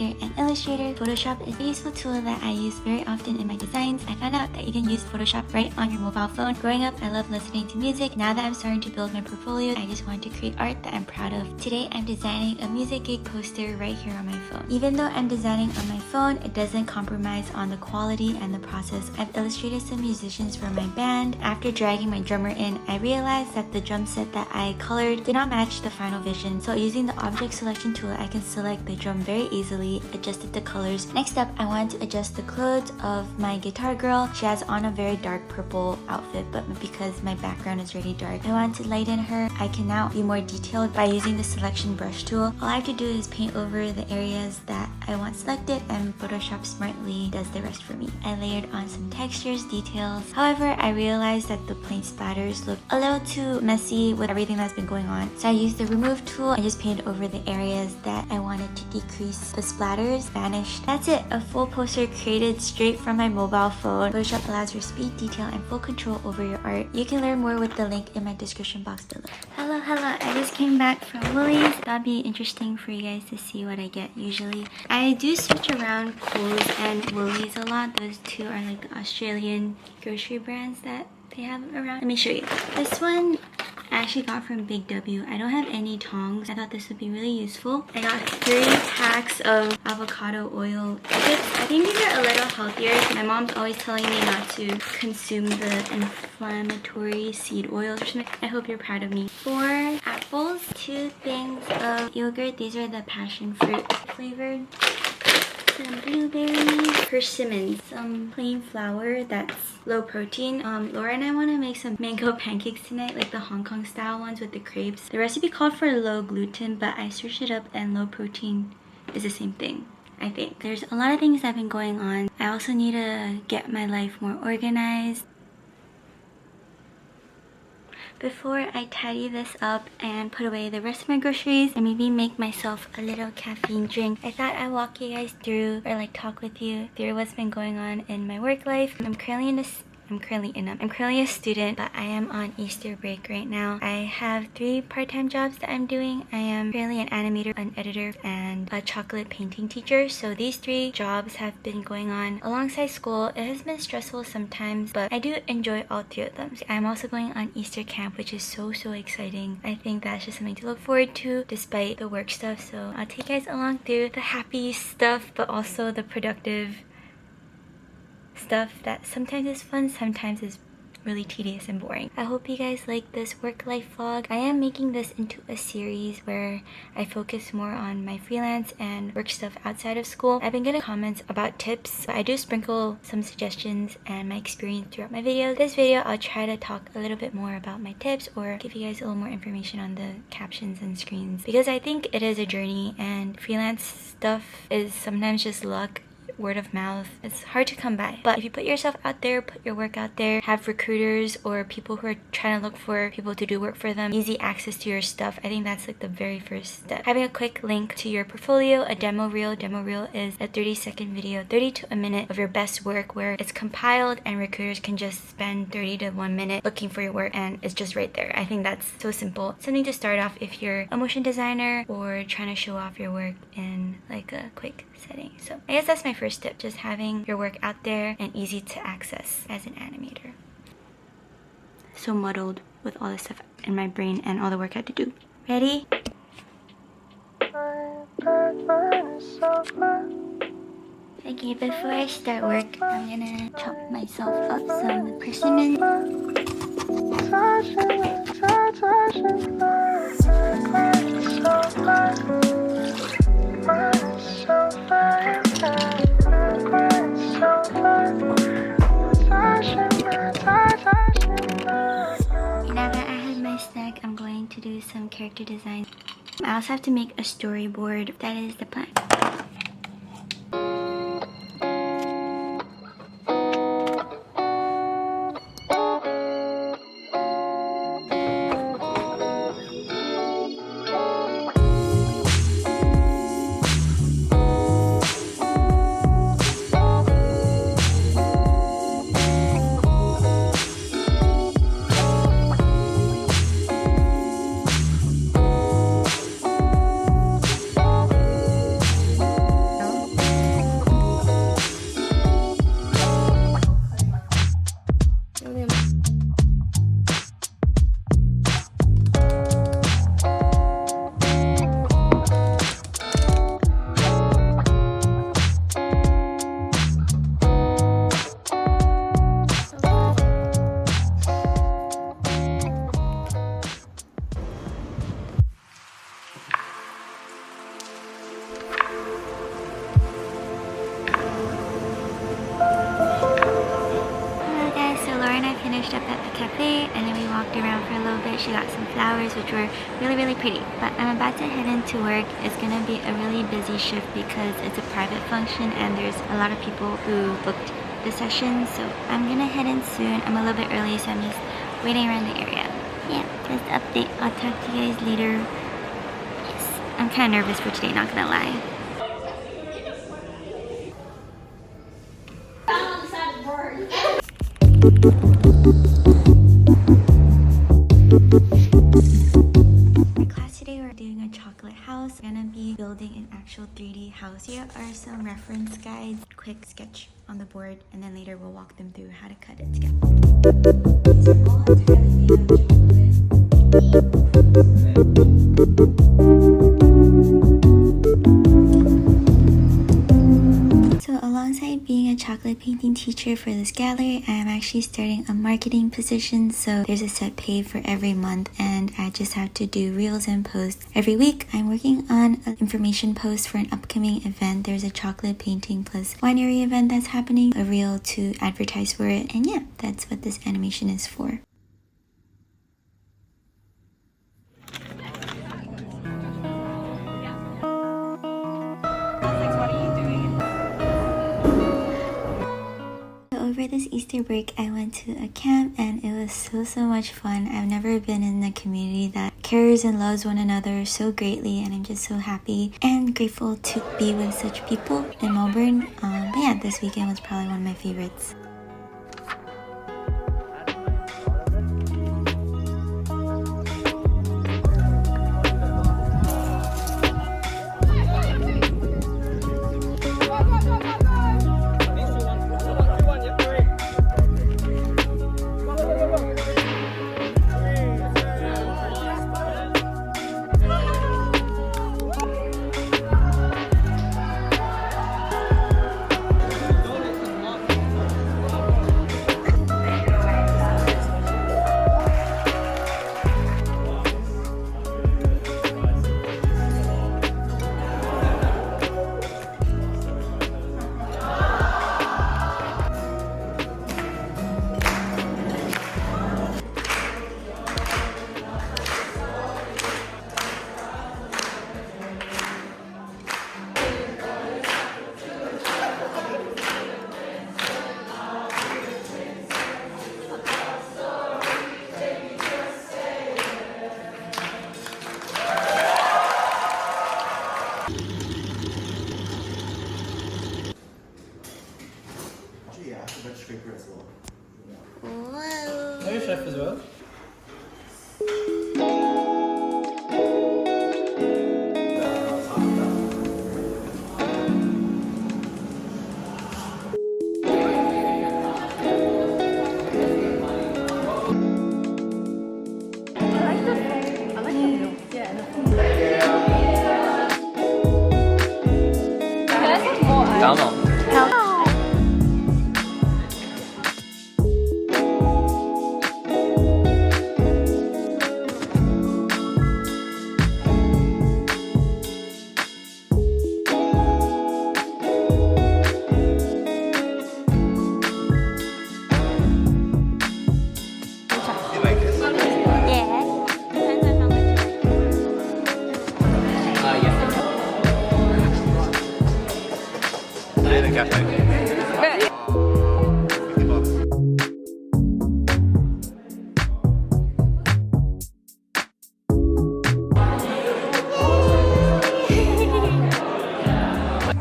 Animator and Illustrator. Photoshop is a useful tool that I use very often in my designs. I found out that you can use Photoshop right on your mobile phone. Growing up, I loved listening to music. Now that I'm starting to build my portfolio, I just want to create art that I'm proud of. Today, I'm designing a music gig poster right here on my phone. Even though I'm designing on my phone, it doesn't compromise on the quality and the process. I've illustrated some musicians for my band. After dragging my drummer in, I realized that the drum set that I colored did not match the final vision. So using the object selection tool, I can select the drum very easily, adjusted the colors. Next up, I wanted to adjust the clothes of my guitar girl. She has on a very dark purple outfit, but because my background is really dark, I wanted to lighten her. I can now be more detailed by using the selection brush tool. All I have to do is paint over the areas that I want selected, and Photoshop smartly does the rest for me. I layered on some textures, details. However, I realized that the paint splatters looked a little too messy with everything that's been going on. So I used the remove tool and just painted over the areas that I wanted to decrease the splatters, vanished. That's it, a full poster created straight from my mobile phone. Photoshop allows for speed, detail, and full control over your art. You can learn more with the link in my description box below. Hello, I just came back from Woolies. That'd be interesting for you guys to see what I get usually. I do switch around Kohl's and Woolies a lot. Those two are like the Australian grocery brands that they have around. Let me show you. This one I actually got from Big W. I don't have any tongs. I thought this would be really useful. I got 3 packs of avocado oil chips. I think these are a little healthier. My mom's always telling me not to consume the inflammatory seed oils or something. I hope you're proud of me. 4 apples, 2 things of yogurt. These are the passion fruit flavored. Some blueberries, persimmons, some plain flour that's low protein. Laura and I want to make some mango pancakes tonight, like the Hong Kong style ones with the crepes. The recipe called for low gluten, but I searched it up and low protein is the same thing. I think there's a lot of things that have been going on. I also need to get my life more organized. Before I tidy this up and put away the rest of my groceries and maybe make myself a little caffeine drink, I thought I'd walk you guys through or like talk with you through what's been going on in my work life. I'm currently a student, but I am on Easter break right now. I have 3 part-time jobs that I'm doing. I am currently an animator, an editor, and a chocolate painting teacher. So these 3 jobs have been going on alongside school. It has been stressful sometimes, but I do enjoy all 3 of them. I'm also going on Easter camp, which is so exciting. I think that's just something to look forward to despite the work stuff. So I'll take you guys along through the happy stuff, but also the productive stuff that sometimes is fun, sometimes is really tedious and boring. I hope you guys like this work-life vlog. I am making this into a series where I focus more on my freelance and work stuff outside of school. I've been getting comments about tips, but I do sprinkle some suggestions and my experience throughout my videos. This video, I'll try to talk a little bit more about my tips or give you guys a little more information on the captions and screens, because I think it is a journey and freelance stuff is sometimes just luck, word of mouth. It's hard to come by, but if you put yourself out there, put your work out there, have recruiters or people who are trying to look for people to do work for them easy access to your stuff, I think that's like the very first step. Having a quick link to your portfolio, a demo reel is a 30-second video, 30 to a minute of your best work where it's compiled and recruiters can just spend 30 to 1 minute looking for your work and it's just right there. I think that's so simple. Something to start off if you're a motion designer or trying to show off your work in like a quick setting. So I guess that's my first tip, just having your work out there and easy to access as an animator. So muddled with all this stuff in my brain and all the work I had to do. Ready? Okay, before I start work, I'm gonna chop myself up some persimmon. Now that I have my snack, I'm going to do some character design. I also have to make a storyboard. That is the plan. cafe, and then we walked around for a little bit. She got some flowers, which were really pretty. But I'm about to head into work. It's gonna be a really busy shift because it's a private function and there's a lot of people who booked the session. So I'm gonna head in soon. I'm a little bit early, so I'm just waiting around the area. Yeah, just the update. I'll talk to you guys later. Yes, I'm kind of nervous for today, not gonna lie. For class today, we're doing a chocolate house. We're gonna be building an actual 3D house. Here are some reference guides, quick sketch on the board, and then later we'll walk them through how to cut it together. These are all entirely made of chocolate. So alongside being a chocolate painting teacher for this gallery, I am actually starting a marketing position. So there's a set pay for every month and I just have to do reels and posts every week. I'm working on an information post for an upcoming event. There's a chocolate painting plus winery event that's happening, a reel to advertise for it. And yeah, that's what this animation is for. Over this Easter break, I went to a camp and it was so much fun. I've never been in a community that cares and loves one another so greatly, and I'm just so happy and grateful to be with such people in Melbourne. But yeah, this weekend was probably one of my favorites. Whoa. Are you a chef as well?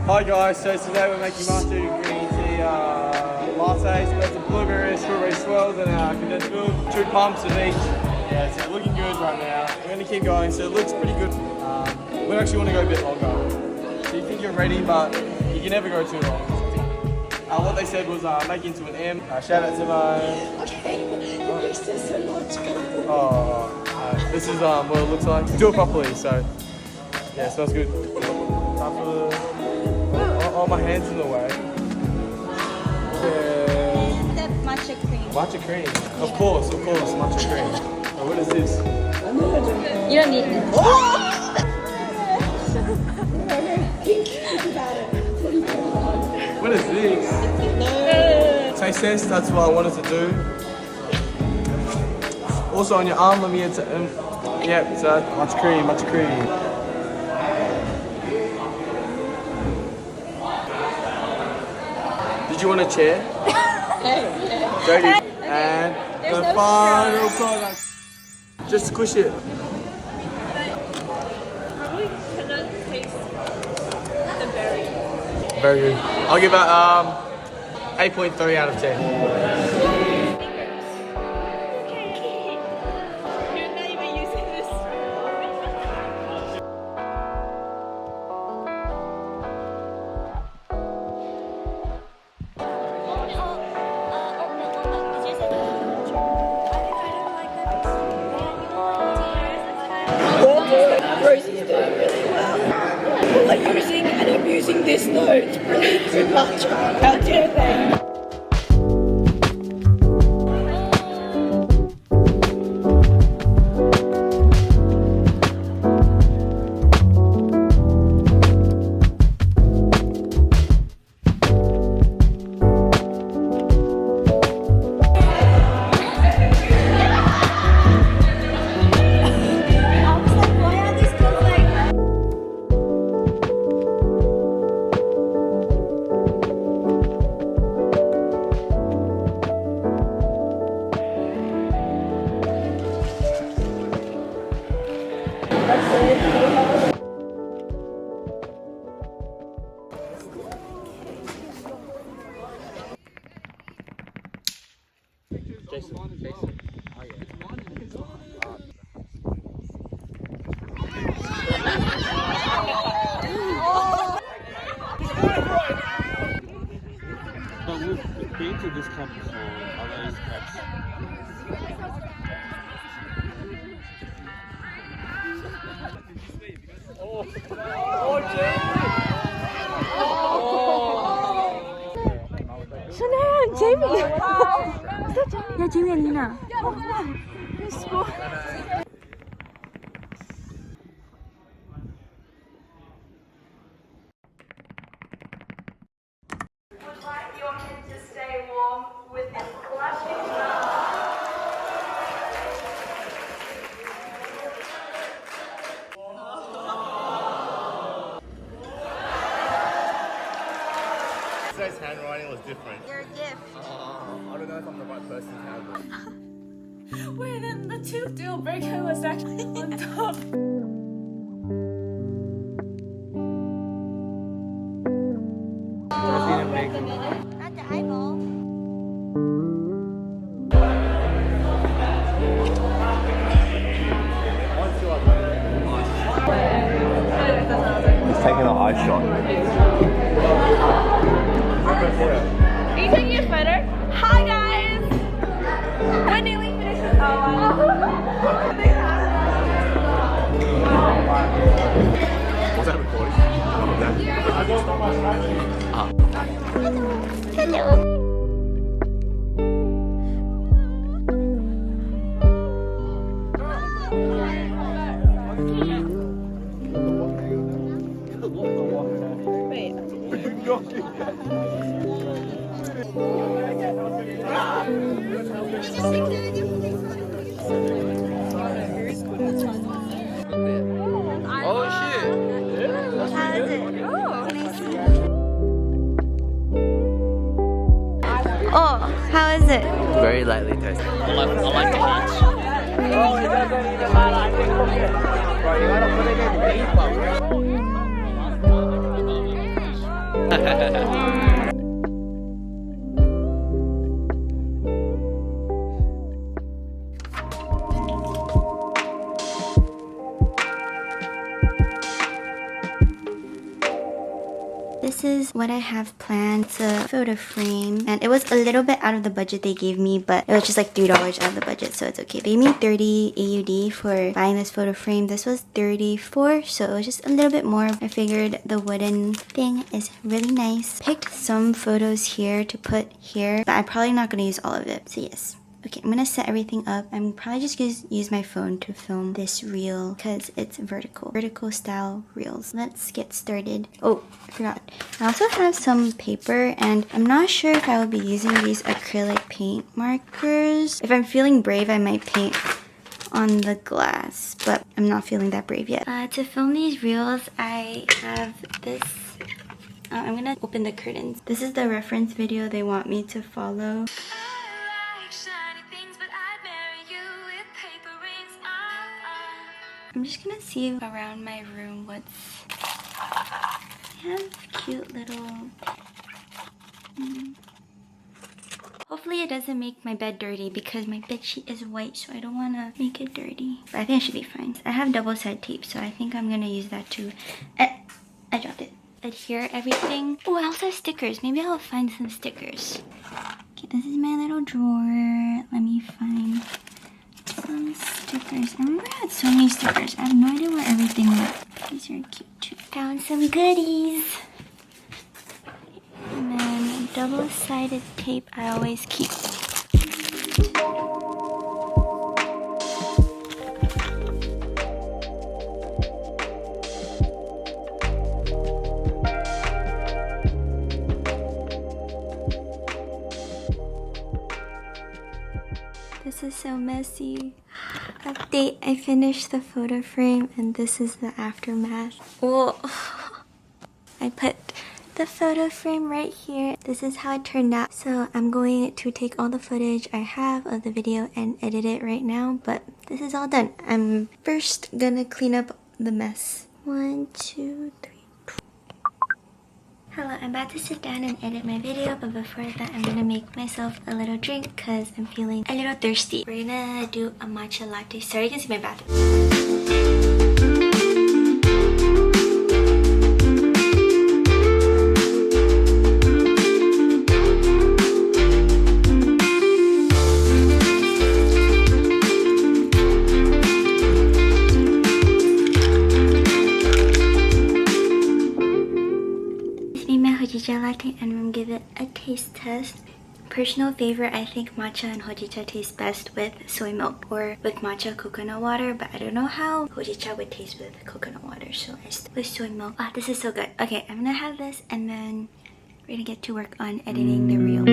Hi guys, so today we're making Matcha green tea lattes. We've got some blueberry and strawberry swirls and condensed milk, 2 pumps of each. Yeah, it's looking good right now. We're going to keep going, so it looks pretty good. We actually want to go a bit longer. So you think you're ready, but you can never go too long. What they said was make into an M. Shout out to my... Okay, there's just so much going on. Oh, this is what it looks like. Do it properly, so yeah, it smells good. Oh, my hand's in the way. And the matcha cream. Matcha cream. Of course, matcha cream. Oh, what is this? You don't need it. What is this? Taste test, that's what I wanted to do. Also on your arm, let me yep, so much cream, much cream. Did you want a chair? Yeah. And the final product. Just squish it. Probably cannot taste the berry. Very good. I'll give it 8.3 out of 10. You're not even using this. Rosie's doing really well. All I'm using, and I'm using this though, it's brilliant with matcha. How dare they? But we've been to this camp before, other camps. Jamie! Yeah, Jamie and Lina. Would like your kid to stay warm with this flashing Today's handwriting was different. Your gift. I don't know if I'm the right person to have this. Wait, then the two deal breaker was actually on top. Not the eyeball. He's taking an eye shot. Are you taking a photo? Hi guys! When do we finish this? Oh, Was that recording? Hello. Oh shit! How is it? Can I see? Oh, how is it? Very lightly tasted. I like the heat. Oh, it doesn't even matter. I can cook it. Bro, you gotta put it in deeper. This is what I have planned. It's a photo frame and it was a little bit out of the budget they gave me, but it was just like $3 out of the budget, so it's okay. They gave me 30 AUD for buying this photo frame. This was 34, so it was just a little bit more. I figured the wooden thing is really nice. Picked some photos here to put here, but I'm probably not going to use all of it, so yes. Okay, I'm gonna set everything up. I'm probably just gonna use my phone to film this reel because it's vertical style reels. Let's get started. Oh, I forgot. I also have some paper and I'm not sure if I will be using these acrylic paint markers. If I'm feeling brave, I might paint on the glass, but I'm not feeling that brave yet. To film these reels, I have this. I'm gonna open the curtains. This is the reference video they want me to follow. I'm just gonna see around my room what's... I have cute little... Hopefully it doesn't make my bed dirty because my bed sheet is white, so I don't want to make it dirty. But I think it should be fine. I have double-sided tape, so I think I'm gonna use that to... I dropped it. Adhere everything. Oh, I also have stickers. Maybe I'll find some stickers. Okay, this is my little drawer. Let me find some stickers. I remember I had so many stickers. I have no idea where everything went. These are cute too. Found some goodies. And then double-sided tape I always keep. This is so messy. Update, I finished the photo frame and this is the aftermath. Whoa. I put the photo frame right here. This is how it turned out. So I'm going to take all the footage I have of the video and edit it right now, but this is all done. I'm first gonna clean up the mess. 1, 2, 3. Hello, I'm about to sit down and edit my video, but before that I'm gonna make myself a little drink because I'm feeling a little thirsty. We're gonna do a matcha latte. Sorry, you can see my bathroom. Latte, and I'm gonna give it a taste test. Personal favorite, I think matcha and hojicha taste best with soy milk or with matcha coconut water, but I don't know how hojicha would taste with coconut water, so I stick with soy milk. Ah, this is so good. Okay, I'm gonna have this and then we're gonna get to work on editing the reel.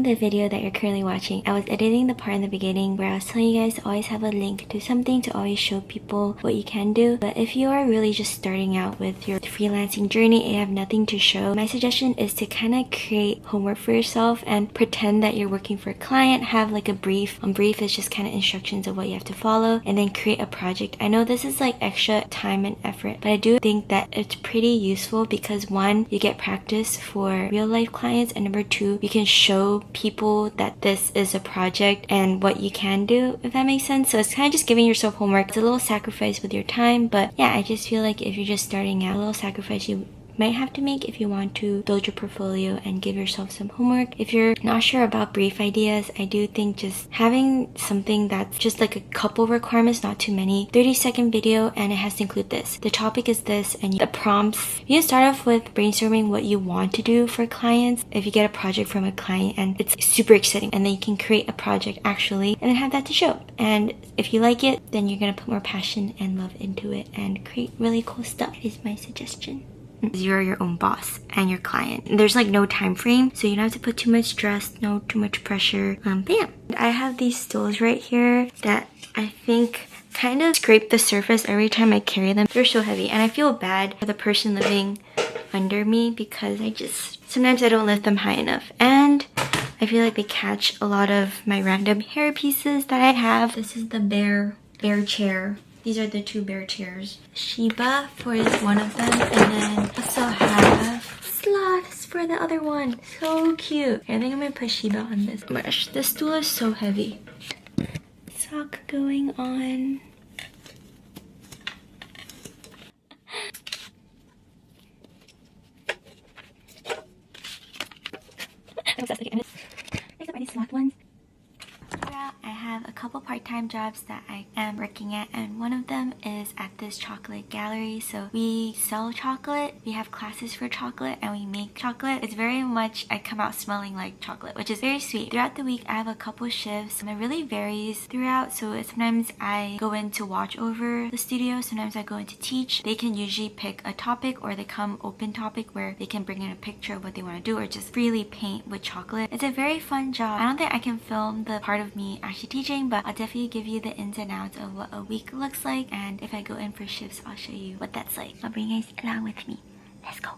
The video that you're currently watching, I was editing the part in the beginning where I was telling you guys to always have a link to something to always show people what you can do. But if you are really just starting out with your freelancing journey and you have nothing to show, my suggestion is to kind of create homework for yourself and pretend that you're working for a client. Have like a brief. Brief is just kind of instructions of what you have to follow, and then create a project. I know this is like extra time and effort, but I do think that it's pretty useful because 1, you get practice for real life clients, and number 2, you can show people that this is a project and what you can do, if that makes sense. So it's kind of just giving yourself homework. It's a little sacrifice with your time, but yeah, I just feel like if you're just starting out, a little sacrifice you might have to make if you want to build your portfolio and give yourself some homework. If you're not sure about brief ideas, I do think just having something that's just like a couple requirements, not too many, 30-second video, and it has to include this. The topic is this, and the prompts. You can start off with brainstorming what you want to do for clients. If you get a project from a client and it's super exciting, and then you can create a project actually and then have that to show. And if you like it, then you're gonna put more passion and love into it and create really cool stuff. That is my suggestion. You're your own boss and your client. There's like no time frame, so you don't have to put too much stress, no too much pressure. But yeah, I have these stools right here that I think kind of scrape the surface every time I carry them. They're so heavy, and I feel bad for the person living under me because sometimes I don't lift them high enough. And I feel like they catch a lot of my random hair pieces that I have. This is the bear chair. These are the two bear chairs. Shiba for one of them, and then also have sloths for the other one. So cute. I think I'm gonna put Shiba on this. Oh my gosh, this stool is so heavy. Sock going on. I'm obsessed with it. Except for these sloth ones. I have a couple part-time jobs that I am working at, and one of them is at this chocolate gallery. So we sell chocolate, we have classes for chocolate, and we make chocolate. It's very much, I come out smelling like chocolate, which is very sweet. Throughout the week I have a couple shifts and it really varies throughout. So sometimes I go in to watch over the studio, sometimes I go in to teach. They can usually pick a topic, or they come open topic where they can bring in a picture of what they want to do, or just freely paint with chocolate. It's a very fun job. I don't think I can film the part of me actually teaching, but I'll definitely give you the ins and outs of what a week looks like, and if I go in for shifts I'll show you what that's like. I'll bring you guys along with me. Let's go.